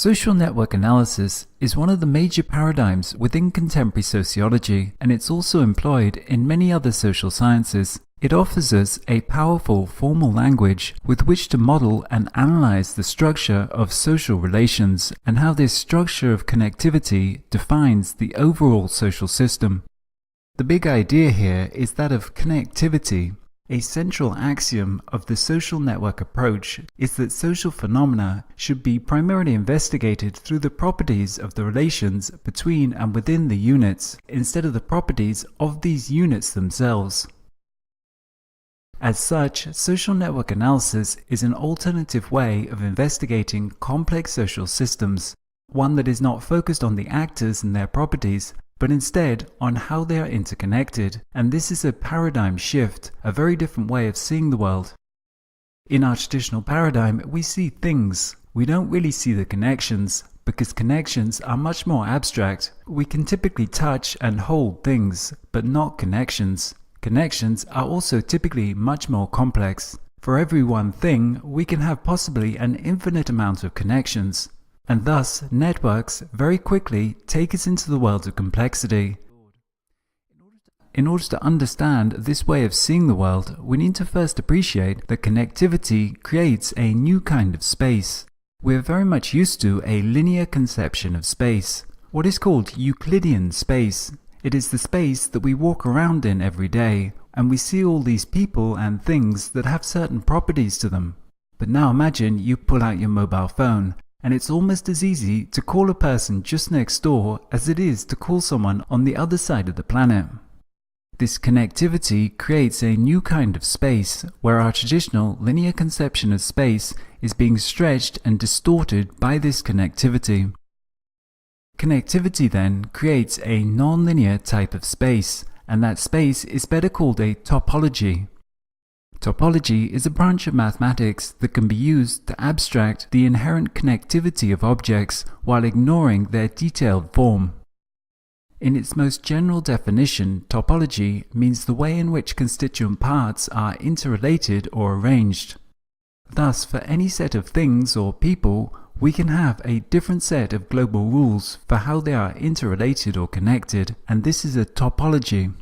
Social network analysis is one of the major paradigms within contemporary sociology, and it's also employed in many other social sciences. It offers us a powerful formal language with which to model and analyze the structure of social relations and how this structure of connectivity defines the overall social system. The big idea here is that of connectivity. A central axiom of the social network approach is that social phenomena should be primarily investigated through the properties of the relations between and within the units, instead of the properties of these units themselves. As such, social network analysis is an alternative way of investigating complex social systems, one that is not focused on the actors and their properties, but instead on how they are interconnected, and this is a paradigm shift, a very different way of seeing the world. In our traditional paradigm, we see things. We don't really see the connections, because connections are much more abstract. We can typically touch and hold things, but not connections. Connections are also typically much more complex. For every one thing, we can have possibly an infinite amount of connections. And thus, networks very quickly take us into the world of complexity. In order to understand this way of seeing the world, we need to first appreciate that connectivity creates a new kind of space. We are very much used to a linear conception of space, what is called Euclidean space. It is the space that we walk around in every day, and we see all these people and things that have certain properties to them. But now imagine you pull out your mobile phone, and it's almost as easy to call a person just next door as it is to call someone on the other side of the planet. This connectivity creates a new kind of space where our traditional linear conception of space is being stretched and distorted by this connectivity. Connectivity then creates a non-linear type of space, and that space is better called a topology. Topology is a branch of mathematics that can be used to abstract the inherent connectivity of objects while ignoring their detailed form. In its most general definition, topology means the way in which constituent parts are interrelated or arranged. Thus, for any set of things or people, we can have a different set of global rules for how they are interrelated or connected, and this is a topology.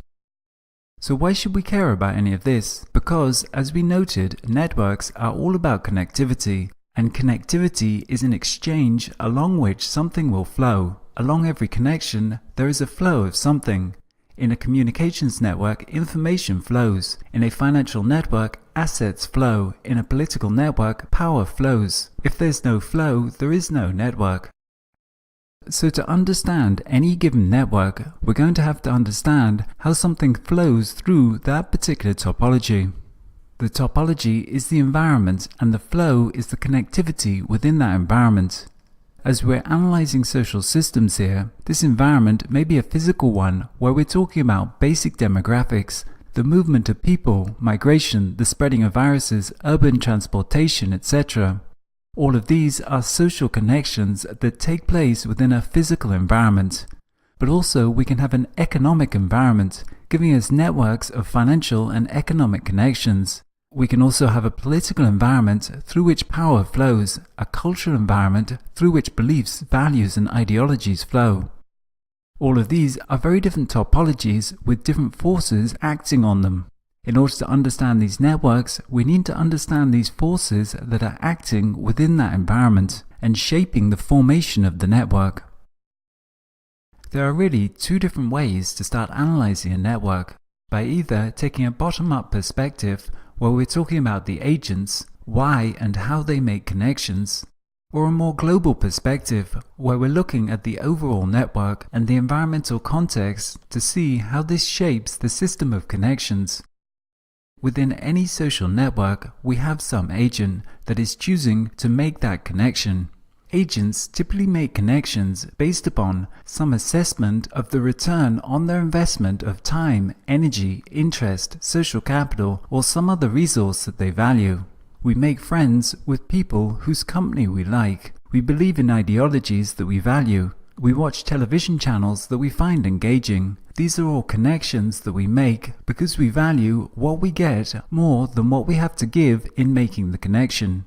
So why should we care about any of this? Because, as we noted, networks are all about connectivity, and connectivity is an exchange along which something will flow. Along every connection, there is a flow of something. In a communications network, information flows. In a financial network, assets flow. In a political network, power flows. If there's no flow, there is no network. So to understand any given network, we're going to have to understand how something flows through that particular topology. The topology is the environment, and the flow is the connectivity within that environment. As we're analyzing social systems here, this environment may be a physical one where we're talking about basic demographics, the movement of people, migration, the spreading of viruses, urban transportation, etc. All of these are social connections that take place within a physical environment. But also we can have an economic environment, giving us networks of financial and economic connections. We can also have a political environment through which power flows, a cultural environment through which beliefs, values, and ideologies flow. All of these are very different topologies with different forces acting on them. In order to understand these networks, we need to understand these forces that are acting within that environment and shaping the formation of the network. There are really two different ways to start analyzing a network, by either taking a bottom-up perspective where we're talking about the agents, why and how they make connections, or a more global perspective where we're looking at the overall network and the environmental context to see how this shapes the system of connections. Within any social network, we have some agent that is choosing to make that connection. Agents typically make connections based upon some assessment of the return on their investment of time, energy, interest, social capital, or some other resource that they value. We make friends with people whose company we like. We believe in ideologies that we value. We watch television channels that we find engaging. These are all connections that we make because we value what we get more than what we have to give in making the connection.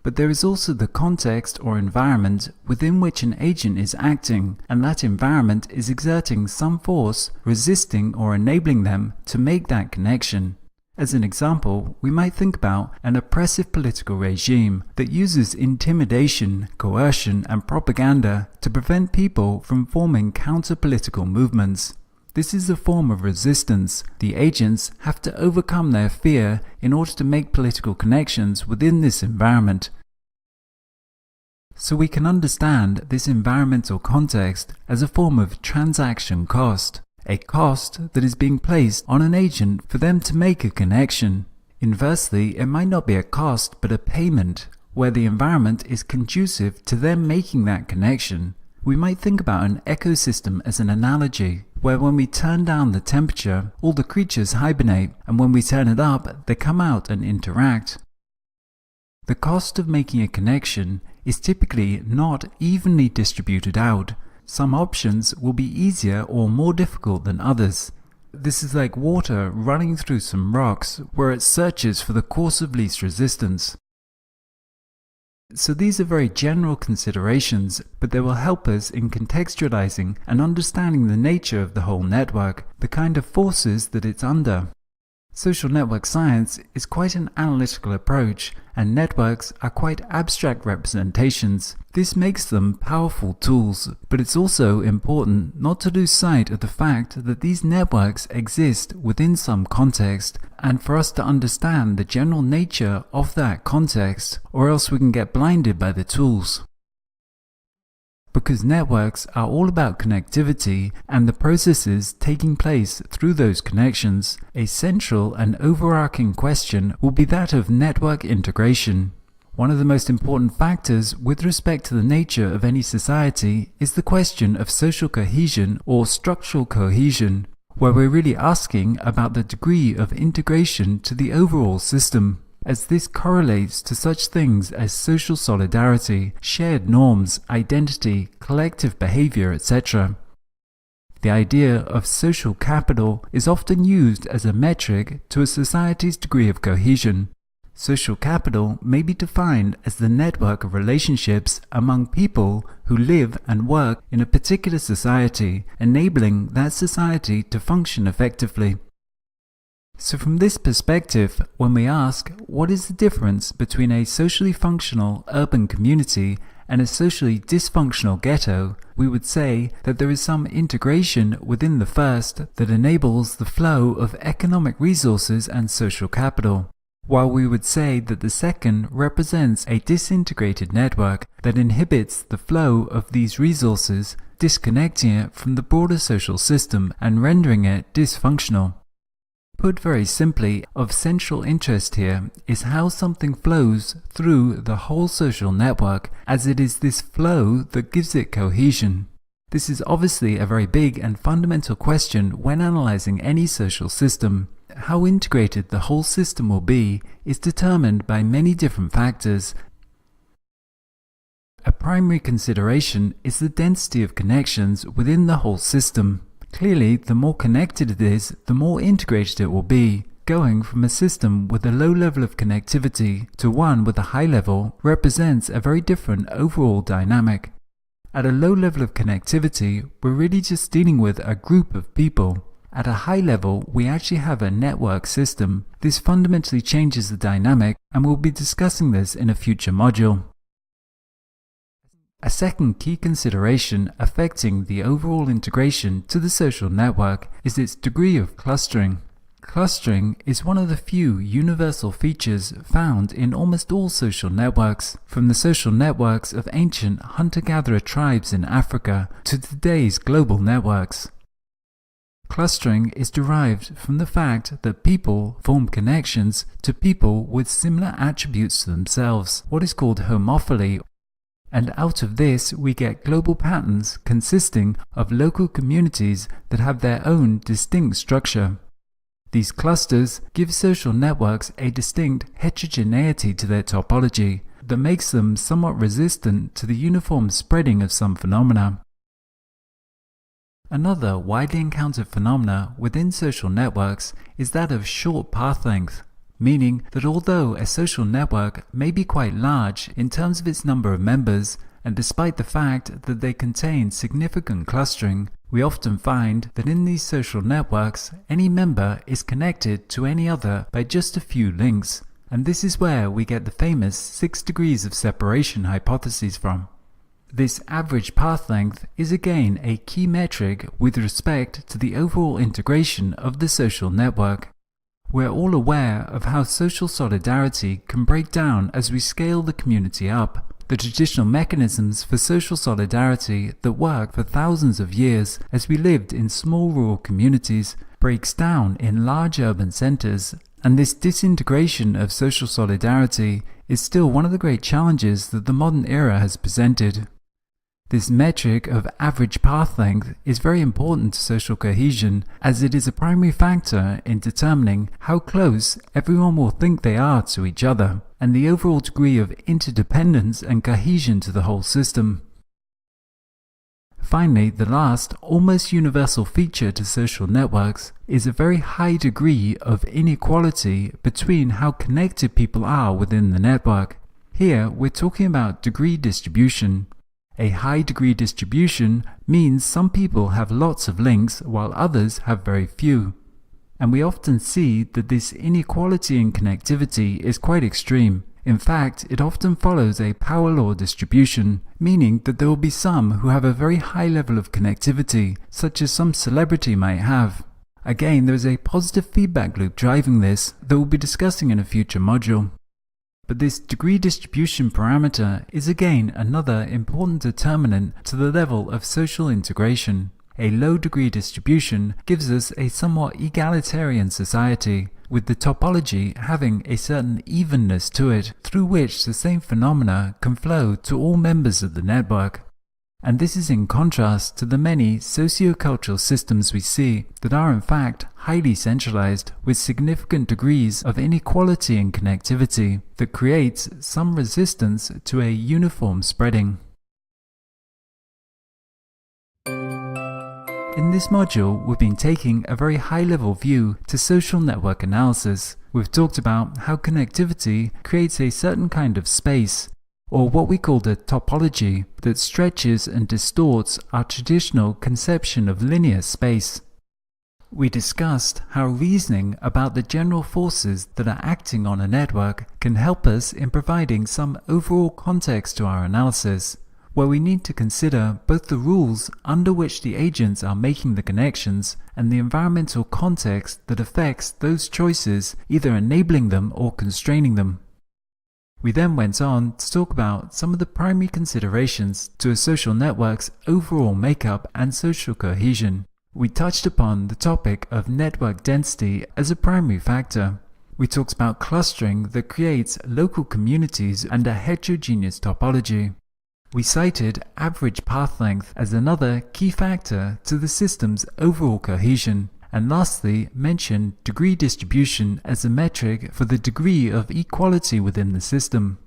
But there is also the context or environment within which an agent is acting, and that environment is exerting some force, resisting or enabling them to make that connection. As an example, we might think about an oppressive political regime that uses intimidation, coercion, and propaganda to prevent people from forming counter-political movements. This is a form of resistance. The agents have to overcome their fear in order to make political connections within this environment. So we can understand this environmental context as a form of transaction cost, a cost that is being placed on an agent for them to make a connection. Inversely, it might not be a cost but a payment, where the environment is conducive to them making that connection. We might think about an ecosystem as an analogy, where when we turn down the temperature, all the creatures hibernate, and when we turn it up, they come out and interact. The cost of making a connection is typically not evenly distributed out. Some options will be easier or more difficult than others. This is like water running through some rocks, where it searches for the course of least resistance. So these are very general considerations, but they will help us in contextualizing and understanding the nature of the whole network, the kind of forces that it's under. Social network science is quite an analytical approach, and networks are quite abstract representations. This makes them powerful tools, but it's also important not to lose sight of the fact that these networks exist within some context, and for us to understand the general nature of that context, or else we can get blinded by the tools. Because networks are all about connectivity and the processes taking place through those connections, a central and overarching question will be that of network integration. One of the most important factors with respect to the nature of any society is the question of social cohesion or structural cohesion, where we're really asking about the degree of integration to the overall system, as this correlates to such things as social solidarity, shared norms, identity, collective behavior, etc. The idea of social capital is often used as a metric to a society's degree of cohesion. Social capital may be defined as the network of relationships among people who live and work in a particular society, enabling that society to function effectively. So from this perspective, when we ask what is the difference between a socially functional urban community and a socially dysfunctional ghetto, we would say that there is some integration within the first that enables the flow of economic resources and social capital, while we would say that the second represents a disintegrated network that inhibits the flow of these resources, disconnecting it from the broader social system and rendering it dysfunctional. Put very simply, of central interest here is how something flows through the whole social network, as it is this flow that gives it cohesion. This is obviously a very big and fundamental question when analyzing any social system. How integrated the whole system will be is determined by many different factors. A primary consideration is the density of connections within the whole system. Clearly, the more connected it is, the more integrated it will be. Going from a system with a low level of connectivity to one with a high level represents a very different overall dynamic. At a low level of connectivity, we're really just dealing with a group of people. At a high level, we actually have a network system. This fundamentally changes the dynamic, and we'll be discussing this in a future module. A second key consideration affecting the overall integration to the social network is its degree of clustering. Clustering is one of the few universal features found in almost all social networks, from the social networks of ancient hunter-gatherer tribes in Africa to today's global networks. Clustering is derived from the fact that people form connections to people with similar attributes to themselves, what is called homophily. And out of this we get global patterns consisting of local communities that have their own distinct structure. These clusters give social networks a distinct heterogeneity to their topology that makes them somewhat resistant to the uniform spreading of some phenomena. Another widely encountered phenomena within social networks is that of short path length. meaning that although a social network may be quite large in terms of its number of members, and despite the fact that they contain significant clustering, we often find that in these social networks, any member is connected to any other by just a few links, and this is where we get the famous 6 degrees of separation hypothesis from. This average path length is again a key metric with respect to the overall integration of the social network. We're all aware of how social solidarity can break down as we scale the community up. The traditional mechanisms for social solidarity that work for thousands of years as we lived in small rural communities breaks down in large urban centers, and this disintegration of social solidarity is still one of the great challenges that the modern era has presented. This metric of average path length is very important to social cohesion, as it is a primary factor in determining how close everyone will think they are to each other, and the overall degree of interdependence and cohesion to the whole system. Finally, the last, almost universal feature to social networks is a very high degree of inequality between how connected people are within the network. Here, we're talking about degree distribution. A high degree distribution means some people have lots of links while others have very few. And we often see that this inequality in connectivity is quite extreme. In fact, it often follows a power law distribution, meaning that there will be some who have a very high level of connectivity, such as some celebrity might have. Again, there is a positive feedback loop driving this that we'll be discussing in a future module. But this degree distribution parameter is again another important determinant to the level of social integration. A low degree distribution gives us a somewhat egalitarian society, with the topology having a certain evenness to it, through which the same phenomena can flow to all members of the network. And this is in contrast to the many socio-cultural systems we see that are in fact highly centralized, with significant degrees of inequality in connectivity that creates some resistance to a uniform spreading. In this module, we've been taking a very high-level view to social network analysis. We've talked about how connectivity creates a certain kind of space, or what we call the topology, that stretches and distorts our traditional conception of linear space. We discussed how reasoning about the general forces that are acting on a network can help us in providing some overall context to our analysis, where we need to consider both the rules under which the agents are making the connections and the environmental context that affects those choices, either enabling them or constraining them. We then went on to talk about some of the primary considerations to a social network's overall makeup and social cohesion. We touched upon the topic of network density as a primary factor. We talked about clustering that creates local communities and a heterogeneous topology. We cited average path length as another key factor to the system's overall cohesion, and lastly mentioned degree distribution as a metric for the degree of equality within the system.